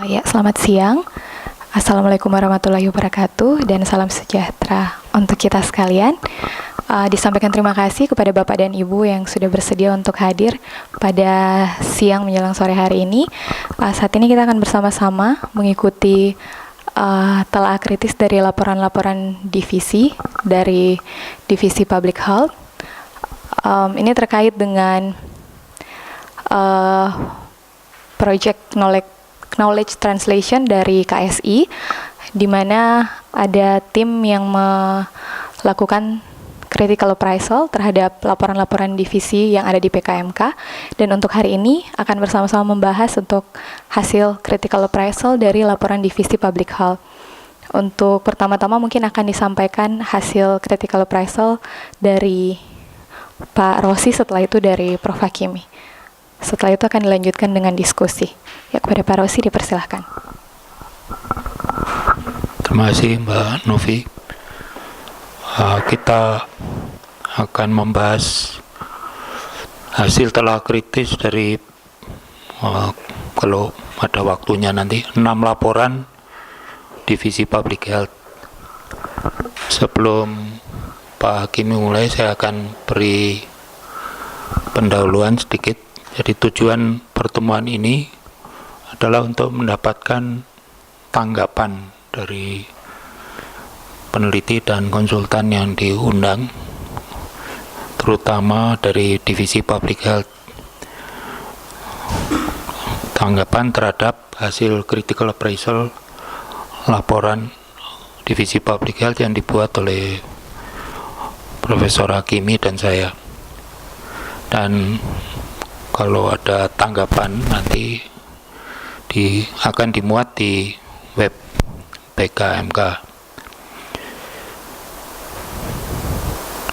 Selamat siang. Assalamualaikum warahmatullahi wabarakatuh dan salam sejahtera untuk kita sekalian. Disampaikan terima kasih kepada Bapak dan Ibu yang sudah bersedia untuk hadir pada siang menjelang sore hari ini. Saat ini kita akan bersama-sama mengikuti telaah kritis dari laporan-laporan divisi dari Divisi Public Health. Ini terkait dengan Project Knowledge Translation dari KSI, di mana ada tim yang melakukan critical appraisal terhadap laporan-laporan divisi yang ada di PKMK, dan untuk hari ini akan bersama-sama membahas untuk hasil critical appraisal dari laporan divisi Public Health. Untuk pertama-tama mungkin akan disampaikan hasil critical appraisal dari Pak Rosi, setelah itu dari Prof. Hakimi. Setelah itu akan dilanjutkan dengan diskusi. Kepada Pak Rosi dipersilahkan. Terima kasih Mbak Novi. Kita akan membahas hasil telah kritis dari kalau ada waktunya nanti 6 laporan Divisi Public Health. Sebelum Pak Hakimi mulai, saya akan beri pendahuluan sedikit. Jadi tujuan pertemuan ini adalah untuk mendapatkan tanggapan dari peneliti dan konsultan yang diundang, terutama dari Divisi Public Health. Tanggapan terhadap hasil critical appraisal laporan Divisi Public Health yang dibuat oleh Profesor Hakimi dan saya. Dan kalau ada tanggapan nanti akan dimuat di web PKMK.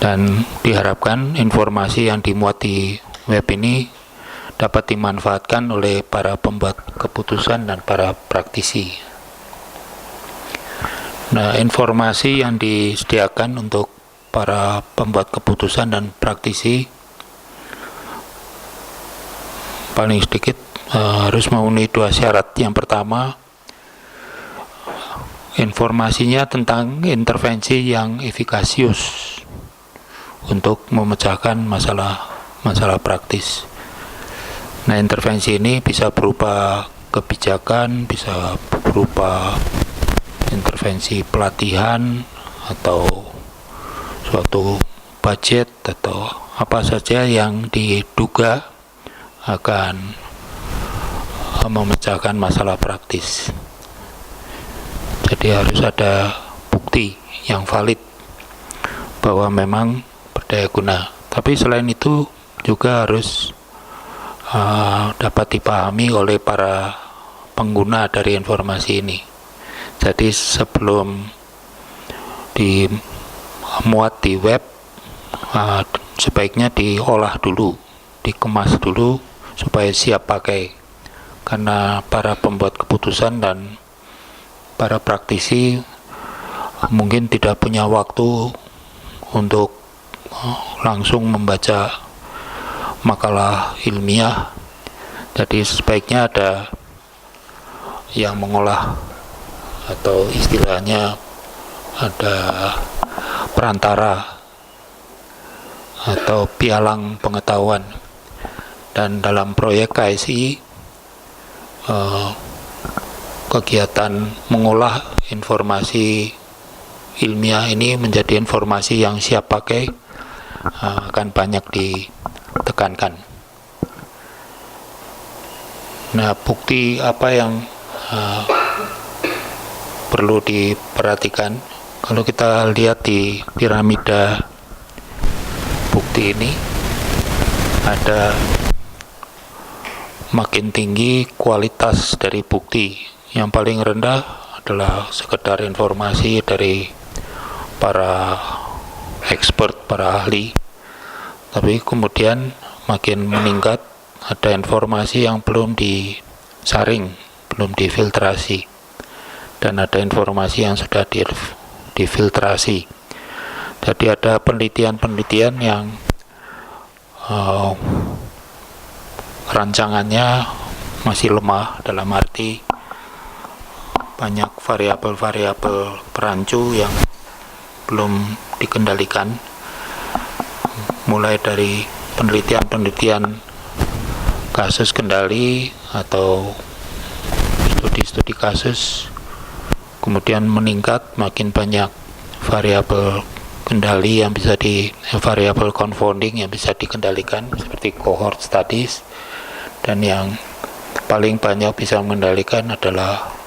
Dan diharapkan informasi yang dimuat di web ini dapat dimanfaatkan oleh para pembuat keputusan dan para praktisi. Nah, informasi yang disediakan untuk para pembuat keputusan dan praktisi paling sedikit harus memenuhi 2 syarat. Yang pertama, informasinya tentang intervensi yang efikasius untuk memecahkan masalah praktis. Nah, intervensi ini bisa berupa kebijakan, bisa berupa intervensi pelatihan atau suatu budget atau apa saja yang diduga akan memecahkan masalah praktis. Jadi harus ada bukti yang valid bahwa memang berdaya guna. Tapi selain itu juga harus dapat dipahami oleh para pengguna dari informasi ini. Jadi sebelum dimuat di web, sebaiknya diolah dulu, dikemas dulu supaya siap pakai, karena para pembuat keputusan dan para praktisi mungkin tidak punya waktu untuk langsung membaca makalah ilmiah. Jadi sebaiknya ada yang mengolah, atau istilahnya ada perantara atau pialang pengetahuan. Dan dalam proyek KSI, kegiatan mengolah informasi ilmiah ini menjadi informasi yang siap pakai akan banyak ditekankan. Nah, bukti apa yang perlu diperhatikan? Kalau kita lihat di piramida bukti ini, ada makin tinggi kualitas dari bukti. Yang paling rendah adalah sekedar informasi dari para expert, para ahli. Tapi kemudian makin meningkat, ada informasi yang belum disaring, belum difiltrasi, dan ada informasi yang sudah difiltrasi. Jadi ada penelitian-penelitian yang rancangannya masih lemah, dalam arti banyak variabel-variabel perancu yang belum dikendalikan, mulai dari penelitian-penelitian kasus kendali atau studi-studi kasus, kemudian meningkat, makin banyak variabel kendali yang bisa variabel confounding yang bisa dikendalikan seperti cohort studies, dan yang paling banyak bisa mengendalikan adalah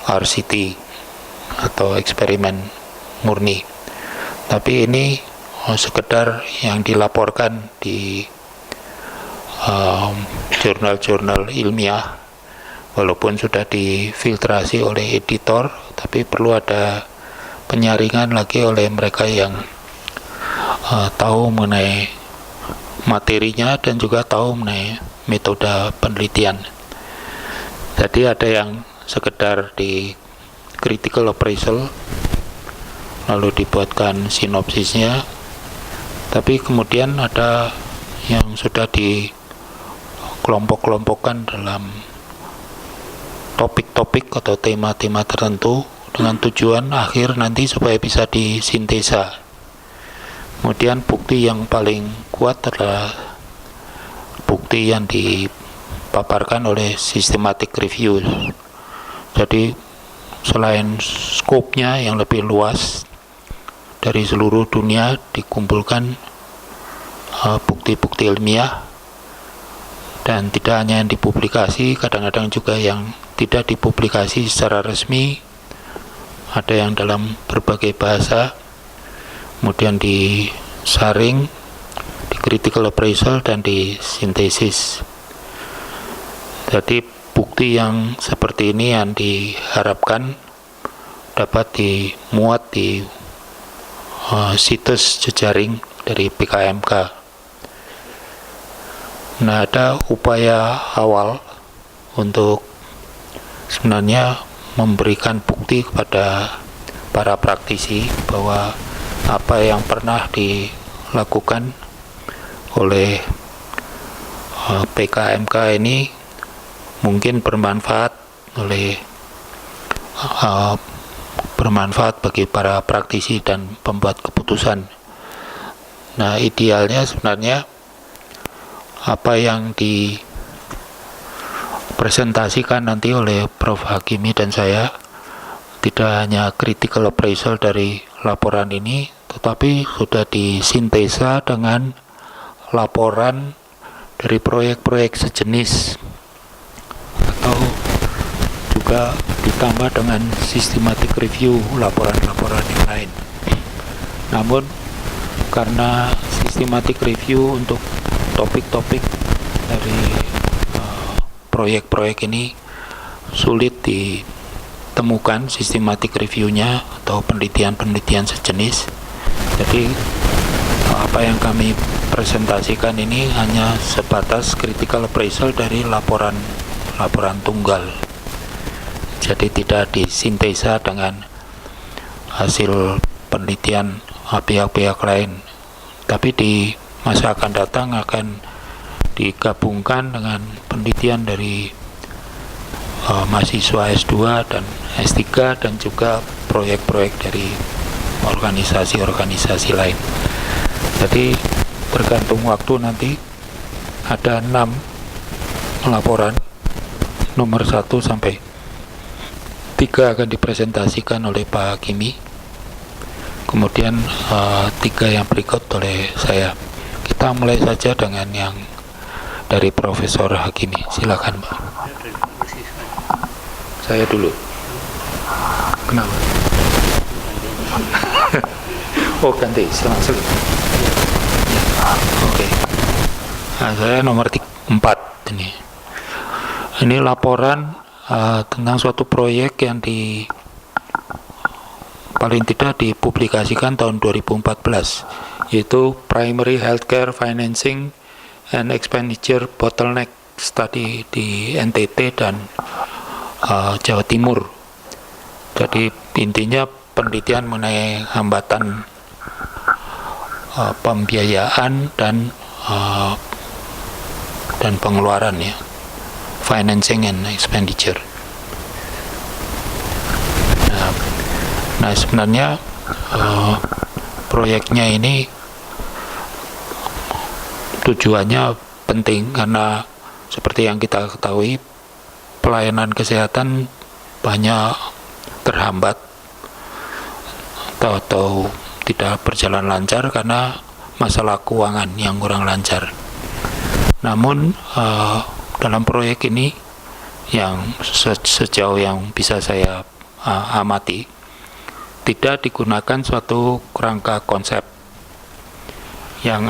RCT atau eksperimen murni. Tapi ini sekedar yang dilaporkan di jurnal-jurnal ilmiah, walaupun sudah difiltrasi oleh editor, tapi perlu ada penyaringan lagi oleh mereka yang tahu mengenai materinya dan juga tahu mengenai metode penelitian. Jadi ada yang sekedar di critical appraisal lalu dibuatkan sinopsisnya, tapi kemudian ada yang sudah dikelompok-kelompokkan dalam topik-topik atau tema-tema tertentu dengan tujuan akhir nanti supaya bisa disintesa. Kemudian bukti yang paling kuat adalah bukti yang dipaparkan oleh systematic review. Jadi selain skopnya yang lebih luas, dari seluruh dunia dikumpulkan bukti-bukti ilmiah, dan tidak hanya yang dipublikasi, kadang-kadang juga yang tidak dipublikasi secara resmi, ada yang dalam berbagai bahasa, kemudian disaring, di critical appraisal, dan disintesis. Jadi bukti yang seperti ini yang diharapkan dapat dimuat di situs jejaring dari PKMK. Nah, ada upaya awal untuk sebenarnya memberikan bukti kepada para praktisi bahwa apa yang pernah dilakukan oleh PKMK ini mungkin bermanfaat bagi para praktisi dan pembuat keputusan. Nah, idealnya sebenarnya apa yang dipresentasikan nanti oleh Prof. Hakimi dan saya tidak hanya critical appraisal dari laporan ini, tetapi sudah disintesa dengan laporan dari proyek-proyek sejenis, atau juga ditambah dengan systematic review laporan-laporan yang lain. Namun karena systematic review untuk topik-topik dari proyek-proyek ini sulit ditemukan systematic review-nya atau penelitian-penelitian sejenis, jadi apa yang kami presentasikan ini hanya sebatas critical appraisal dari laporan tunggal. Jadi tidak disintesa dengan hasil penelitian pihak-pihak lain, tapi di masa akan datang akan digabungkan dengan penelitian dari mahasiswa S2 dan S3 dan juga proyek-proyek dari organisasi-organisasi lain. Jadi tergantung waktu, nanti ada 6 laporan, nomor 1 sampai 3 akan dipresentasikan oleh Pak Hakimi, kemudian 3 yang berikut oleh saya. Kita mulai saja dengan yang dari Profesor Hakimi. Silakan, Pak. Saya dulu. Kenapa? Oh, ganti, langsung. Oke. Nah, saya nomor 4 ini. Ini laporan tentang suatu proyek yang paling tidak dipublikasikan tahun 2014, yaitu Primary Healthcare Financing and Expenditure Bottleneck Study di NTT dan Jawa Timur. Jadi intinya penelitian mengenai hambatan pembiayaan dan pengeluaran, ya, financing and expenditure. Nah, sebenarnya proyeknya ini tujuannya penting karena seperti yang kita ketahui, pelayanan kesehatan banyak terhambat atau tidak berjalan lancar karena masalah keuangan yang kurang lancar. Namun dalam proyek ini yang sejauh yang bisa saya amati, tidak digunakan suatu kerangka konsep yang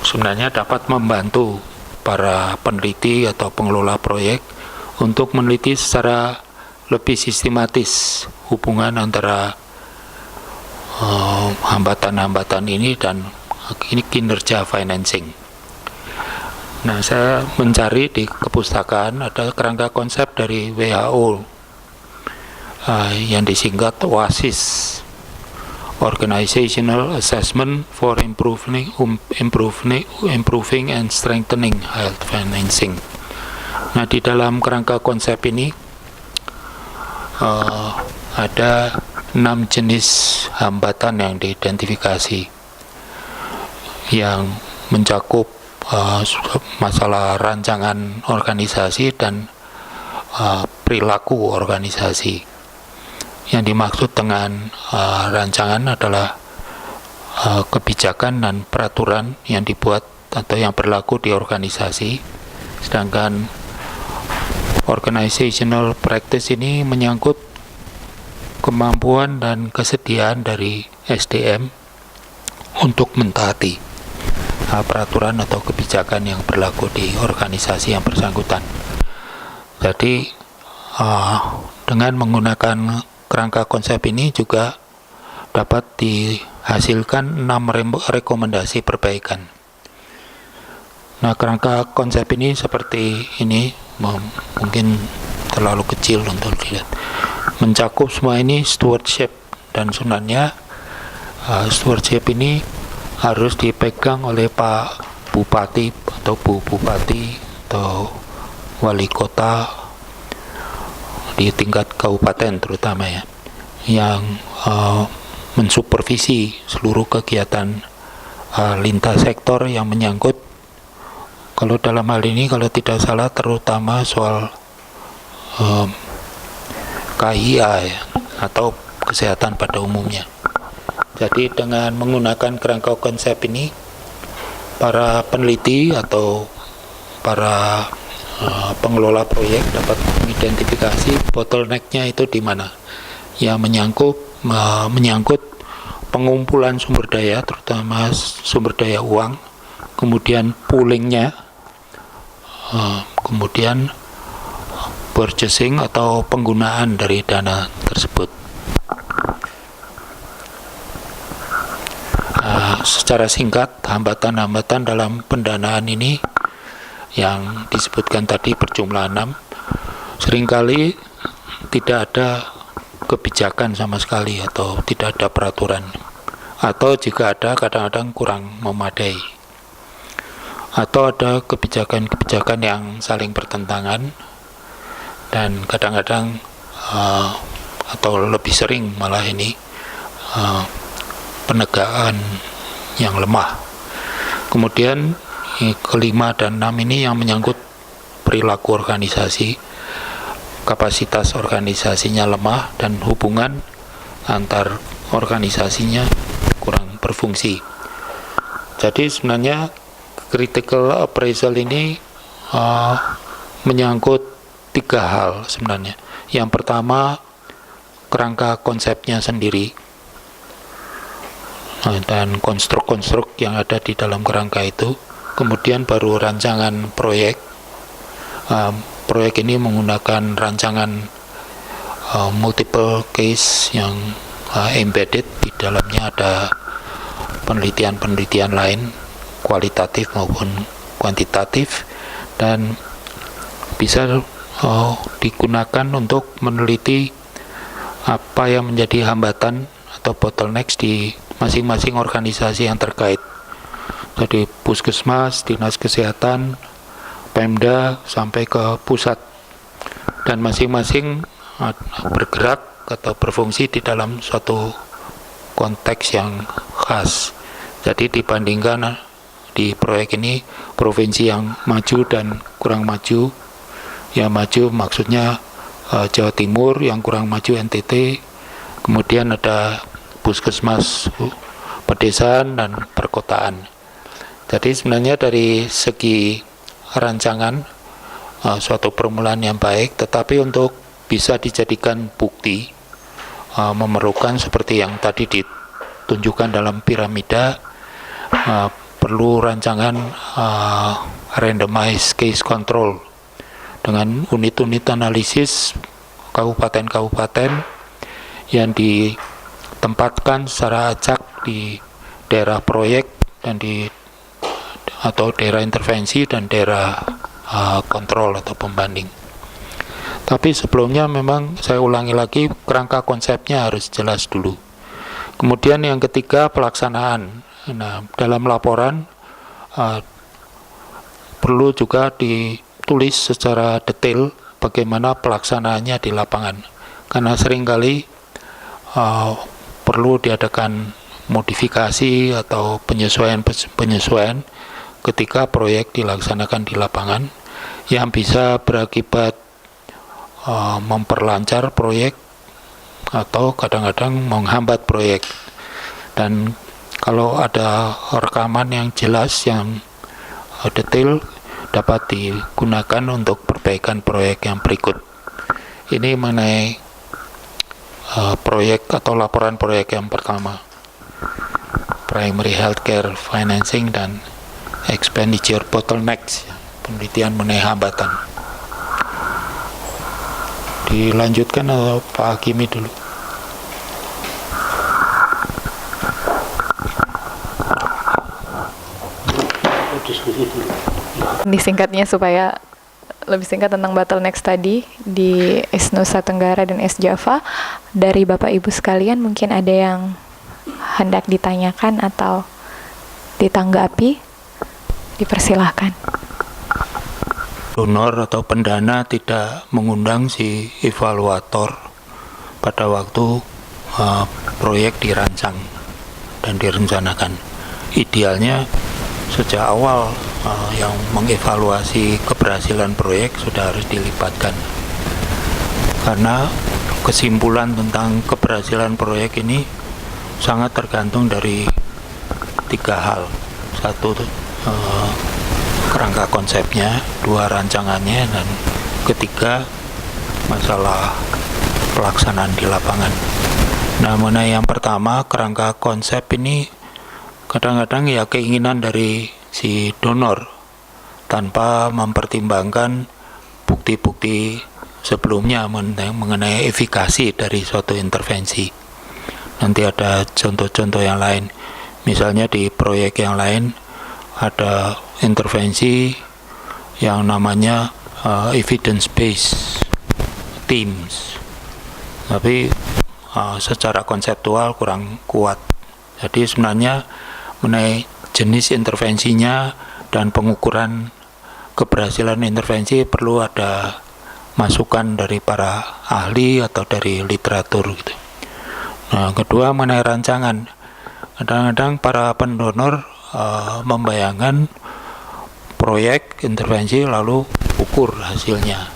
sebenarnya dapat membantu para peneliti atau pengelola proyek untuk meneliti secara lebih sistematis hubungan antara hambatan-hambatan ini dan kinerja financing. Nah, saya mencari di kepustakaan ada kerangka konsep dari WHO yang disingkat OASIS, Organizational Assessment for Improving and Strengthening Health Financing. Nah, di dalam kerangka konsep ini ada 6 jenis hambatan yang diidentifikasi yang mencakup masalah rancangan organisasi dan perilaku organisasi. Yang dimaksud dengan rancangan adalah kebijakan dan peraturan yang dibuat atau yang berlaku di organisasi, sedangkan organizational practice ini menyangkut kemampuan dan kesediaan dari SDM untuk mentaati peraturan atau kebijakan yang berlaku di organisasi yang bersangkutan. Jadi dengan menggunakan kerangka konsep ini juga dapat dihasilkan 6 rekomendasi perbaikan. Nah, kerangka konsep ini seperti ini, mungkin terlalu kecil untuk dilihat. Mencakup semua ini stewardship, dan sebenarnya stewardship ini harus dipegang oleh Pak Bupati atau Bu Bupati atau Wali Kota di tingkat kabupaten terutama ya, yang mensupervisi seluruh kegiatan lintas sektor yang menyangkut, kalau dalam hal ini kalau tidak salah terutama soal KIA ya, atau kesehatan pada umumnya. Jadi dengan menggunakan kerangka konsep ini, para peneliti atau para pengelola proyek dapat mengidentifikasi bottleneck-nya itu di mana, yang menyangkut pengumpulan sumber daya, terutama sumber daya uang, kemudian pooling-nya, kemudian purchasing atau penggunaan dari dana tersebut. Secara singkat, hambatan-hambatan dalam pendanaan ini yang disebutkan tadi berjumlah 6, seringkali tidak ada kebijakan sama sekali atau tidak ada peraturan, atau jika ada kadang-kadang kurang memadai, atau ada kebijakan-kebijakan yang saling bertentangan, dan kadang-kadang atau lebih sering malah ini penegakan yang lemah. Kemudian kelima dan 6 ini yang menyangkut perilaku organisasi, kapasitas organisasinya lemah dan hubungan antar organisasinya kurang berfungsi. Jadi sebenarnya critical appraisal ini menyangkut 3 hal sebenarnya. Yang pertama, kerangka konsepnya sendiri dan konstruk-konstruk yang ada di dalam kerangka itu. Kemudian baru rancangan proyek. Proyek ini menggunakan rancangan multiple case yang embedded, di dalamnya ada penelitian-penelitian lain, kualitatif maupun kuantitatif, dan bisa digunakan untuk meneliti apa yang menjadi hambatan atau bottlenecks di masing-masing organisasi yang terkait. Jadi puskesmas, dinas kesehatan, Pemda sampai ke pusat, dan masing-masing bergerak atau berfungsi di dalam suatu konteks yang khas. Jadi dibandingkan di proyek ini provinsi yang maju dan kurang maju, yang maju maksudnya Jawa Timur, yang kurang maju NTT, kemudian ada puskesmas pedesaan dan perkotaan. Jadi sebenarnya dari segi rancangan suatu permulaan yang baik, tetapi untuk bisa dijadikan bukti memerlukan seperti yang tadi ditunjukkan dalam piramida, perlu rancangan randomized case control dengan unit-unit analisis kabupaten-kabupaten yang ditempatkan secara acak di daerah proyek dan atau daerah intervensi dan daerah kontrol atau pembanding. Tapi sebelumnya memang saya ulangi lagi, kerangka konsepnya harus jelas dulu. Kemudian yang ketiga, pelaksanaan. Nah, dalam laporan perlu juga ditulis secara detail bagaimana pelaksanaannya di lapangan. Karena seringkali perlu diadakan modifikasi atau penyesuaian ketika proyek dilaksanakan di lapangan yang bisa berakibat memperlancar proyek atau kadang-kadang menghambat proyek. Dan kalau ada rekaman yang jelas, yang detail, dapat digunakan untuk perbaikan proyek yang berikut. Ini mengenai proyek atau laporan proyek yang pertama, primary healthcare financing dan expenditure bottlenecks, penelitian mengenai hambatan. Dilanjutkan atau Pak Hakimi dulu? Disingkatnya supaya lebih singkat tentang bottlenecks tadi di East Nusa Tenggara dan East Java, dari Bapak Ibu sekalian mungkin ada yang hendak ditanyakan atau ditanggapi, dipersilahkan. Donor atau pendana tidak mengundang si evaluator pada waktu proyek dirancang dan direncanakan. Idealnya sejak awal yang mengevaluasi keberhasilan proyek sudah harus dilibatkan, karena kesimpulan tentang keberhasilan proyek ini sangat tergantung dari tiga hal. Satu, kerangka konsepnya, dua, rancangannya, dan ketiga, masalah pelaksanaan di lapangan. Nah, mengenai yang pertama, kerangka konsep ini kadang-kadang ya keinginan dari si donor tanpa mempertimbangkan bukti-bukti sebelumnya mengenai efikasi dari suatu intervensi. Nanti ada contoh-contoh yang lain. Misalnya di proyek yang lain ada intervensi yang namanya evidence-based teams, tapi secara konseptual kurang kuat. Jadi sebenarnya mengenai jenis intervensinya dan pengukuran keberhasilan intervensi perlu ada masukan dari para ahli atau dari literatur gitu. Nah, kedua mengenai rancangan. Kadang-kadang para pendonor membayangkan proyek intervensi lalu ukur hasilnya.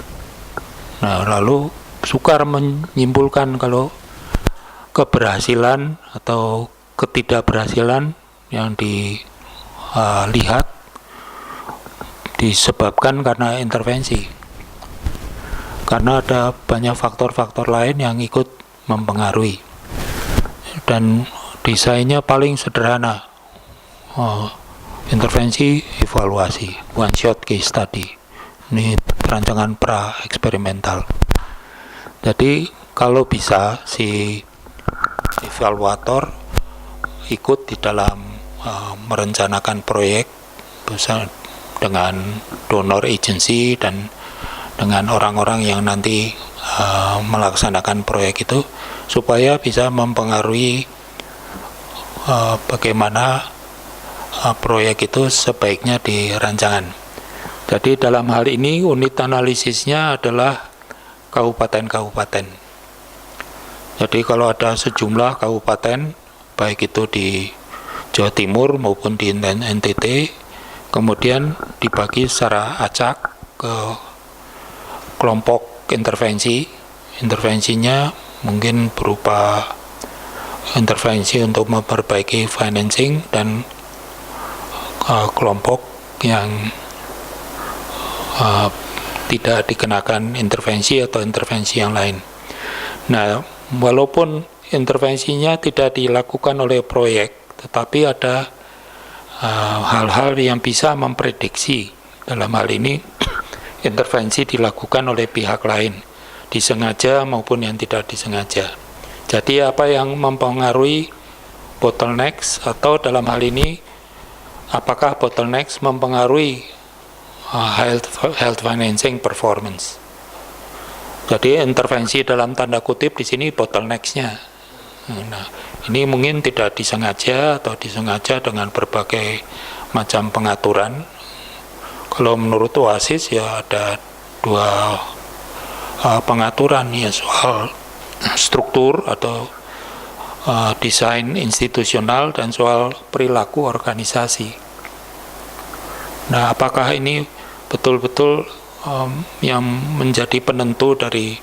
Nah, lalu sukar menyimpulkan kalau keberhasilan atau ketidakberhasilan yang dilihat disebabkan karena intervensi. Karena ada banyak faktor-faktor lain yang ikut mempengaruhi. Dan desainnya paling sederhana. Intervensi, evaluasi, one shot case study. Ini rancangan pra-eksperimental. Jadi kalau bisa si evaluator ikut di dalam merencanakan proyek bersama dengan donor agency dan dengan orang-orang yang nanti melaksanakan proyek itu, supaya bisa mempengaruhi bagaimana proyek itu sebaiknya dirancangan. Jadi dalam hal ini unit analisisnya adalah kabupaten-kabupaten. Jadi kalau ada sejumlah kabupaten, baik itu di Jawa Timur maupun di NTT, kemudian dibagi secara acak ke kelompok intervensi. Intervensinya mungkin berupa intervensi untuk memperbaiki financing dan kelompok yang tidak dikenakan intervensi atau intervensi yang lain. Nah, walaupun intervensinya tidak dilakukan oleh proyek, tetapi ada hal-hal yang bisa memprediksi. Dalam hal ini, intervensi dilakukan oleh pihak lain, disengaja maupun yang tidak disengaja. Jadi apa yang mempengaruhi bottlenecks, atau dalam hal ini apakah bottlenecks mempengaruhi health financing performance. Jadi intervensi dalam tanda kutip di sini bottlenecks-nya. Nah, ini mungkin tidak disengaja atau disengaja dengan berbagai macam pengaturan. Kalau menurut OASIS ya ada dua pengaturan ya, soal struktur atau desain institusional dan soal perilaku organisasi. Nah, apakah ini betul-betul yang menjadi penentu dari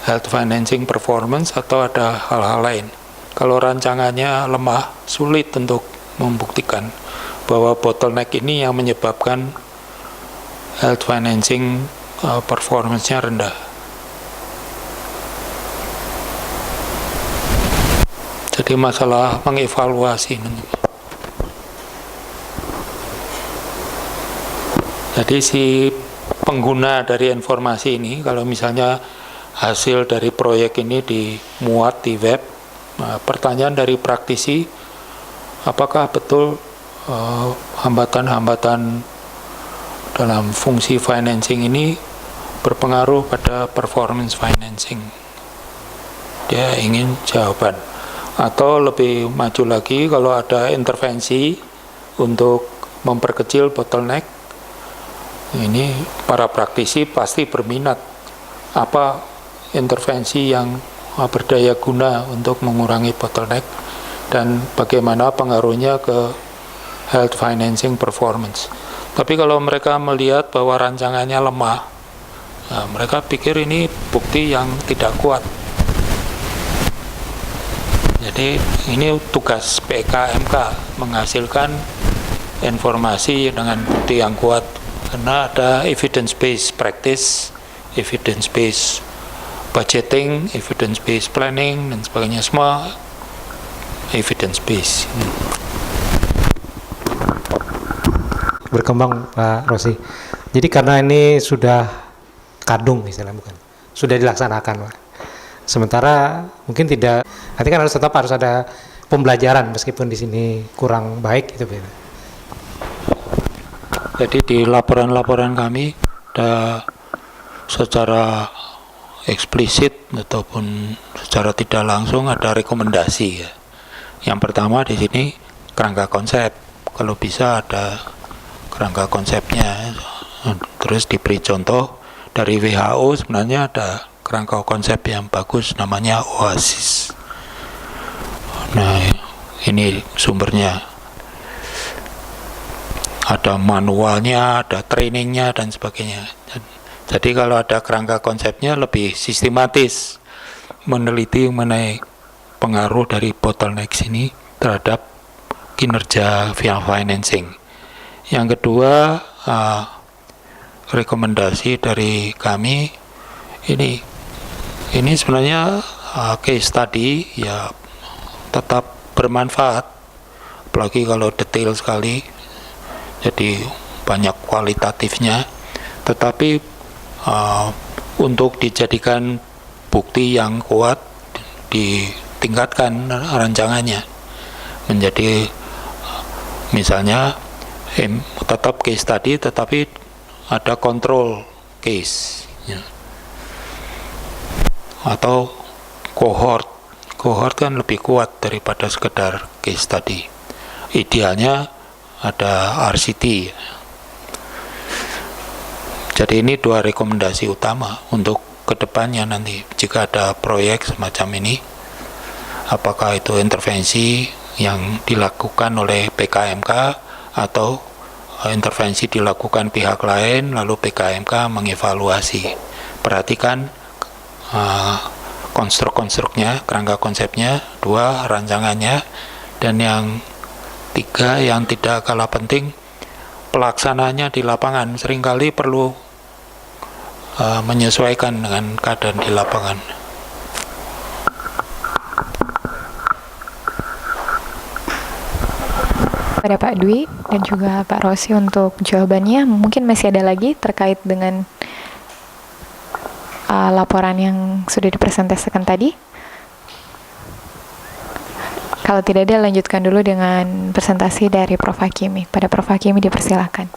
health financing performance atau ada hal-hal lain? Kalau rancangannya lemah, sulit untuk membuktikan bahwa bottleneck ini yang menyebabkan health financing performance-nya rendah. Jadi masalah mengevaluasi. Jadi si pengguna dari informasi ini, kalau misalnya hasil dari proyek ini dimuat di web, pertanyaan dari praktisi, apakah betul hambatan-hambatan dalam fungsi financing ini berpengaruh pada performance financing? Dia ingin jawaban. Atau lebih maju lagi, kalau ada intervensi untuk memperkecil bottleneck, ini para praktisi pasti berminat apa intervensi yang berdaya guna untuk mengurangi bottleneck dan bagaimana pengaruhnya ke health financing performance. Tapi kalau mereka melihat bahwa rancangannya lemah, mereka pikir ini bukti yang tidak kuat. Jadi ini tugas PKMK menghasilkan informasi dengan bukti yang kuat, karena ada evidence-based practice, evidence-based budgeting, evidence-based planning, dan sebagainya, semua evidence-based. Berkembang Pak Rosi. Jadi karena ini sudah kadung misalnya, bukan, sudah dilaksanakan Pak. Sementara mungkin tidak, nanti kan harus ada pembelajaran meskipun di sini kurang baik itu Pak. Jadi di laporan-laporan kami ada secara eksplisit ataupun secara tidak langsung ada rekomendasi ya. Yang pertama di sini kerangka konsep, kalau bisa ada kerangka konsepnya. Terus diberi contoh dari WHO, sebenarnya ada kerangka konsep yang bagus namanya OASIS. Nah, ini sumbernya. Ada manualnya, ada trainingnya, dan sebagainya. Jadi kalau ada kerangka konsepnya lebih sistematis meneliti mengenai pengaruh dari bottleneck ini terhadap kinerja financing. Yang kedua, rekomendasi dari kami ini sebenarnya case study ya tetap bermanfaat, apalagi kalau detail sekali, jadi banyak kualitatifnya, tetapi untuk dijadikan bukti yang kuat ditingkatkan rancangannya menjadi misalnya tetap case study tetapi ada control case ya. Atau cohort kan lebih kuat daripada sekedar case study. Idealnya ada RCT. Jadi ini dua rekomendasi utama untuk ke depannya nanti jika ada proyek semacam ini, apakah itu intervensi yang dilakukan oleh PKMK atau intervensi dilakukan pihak lain lalu PKMK mengevaluasi. Perhatikan konstruk-konstruknya, kerangka konsepnya, 2 rancangannya, dan yang 3 yang tidak kalah penting, pelaksanaannya di lapangan seringkali perlu menyesuaikan dengan keadaan di lapangan. Pada Pak Dwi dan juga Pak Rosi untuk jawabannya. Mungkin masih ada lagi terkait dengan laporan yang sudah dipresentasikan tadi. Kalau tidak ada, lanjutkan dulu dengan presentasi dari Prof. Hakimi. Pada Prof. Hakimi dipersilakan.